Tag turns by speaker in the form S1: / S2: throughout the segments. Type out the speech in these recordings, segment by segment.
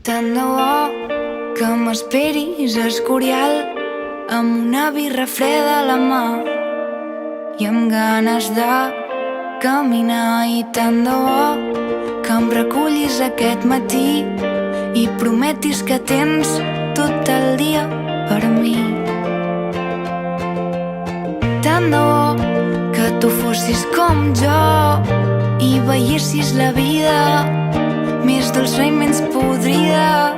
S1: Tant de bo que m'esperis a Escorial amb una birra freda a la mà i amb ganes de caminar. I tant de bo que em recullis aquest matí i prometis que tens tot el dia per mi. Tant de bo que tu fossis com jo i veiessis la vida més dolça i menys podrida.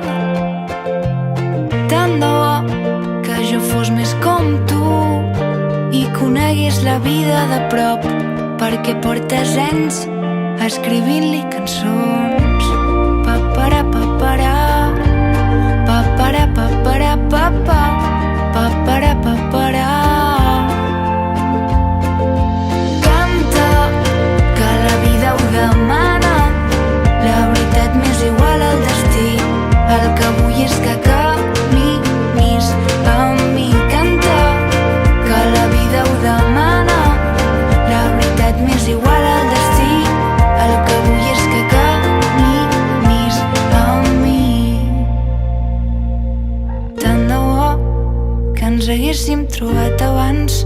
S1: Tant de bo que jo fos més com tu i conegués la vida de prop, perquè portes anys escrivint-li cançons. Papara, papara, papara, papara, papa, papara, papara. Canta, que la vida ho demana. La veritat m'és igual al destí. El que vull és que caminis amb mi. Canta, que la vida ho demana. La veritat m'és igual al destí. El que vull és que caminis amb mi. Tant de bo que ens haguéssim trobat abans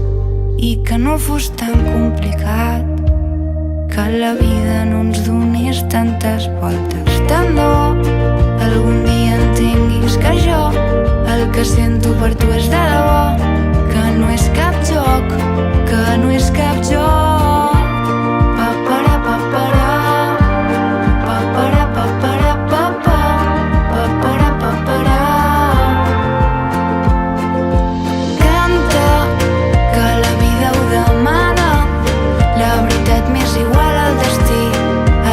S1: i que no fos tan complicat, que la vida no ens donés tantes voltes. Tant de bo algun dia entenguis que jo el que sento per tu és de debò, que no és cap joc, que no és cap joc. Papara, papara, papara, papara, papa, papara, papara. Canta, que la vida ho demana. La veritat m'és igual al destí.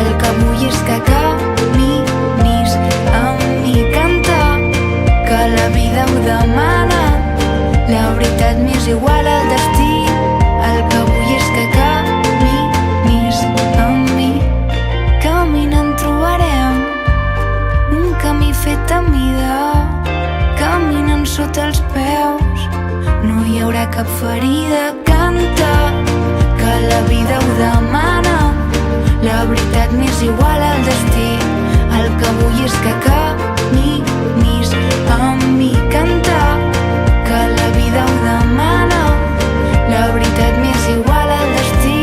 S1: El que vull és que caminis amb mi. Canta, que la vida ho demana. La veritat m'és igual al destí. El que vull és que caminis amb mi. Caminant trobarem un camí fet a mida. Caminant sota els peus no hi haurà cap ferida. Canta, que la vida ho demana. La veritat m'és igual al destí. El que vull és que caminis amb mi. Canta, que la vida ho demana. La veritat m'és igual al destí.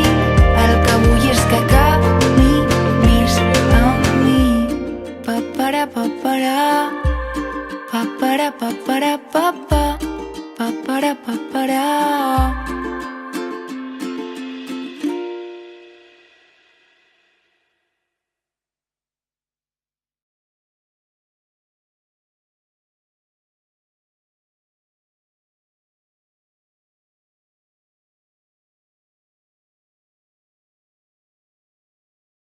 S1: El que vull és que caminis amb mi. Papara, papara, papara, papara, papa, papara, papara.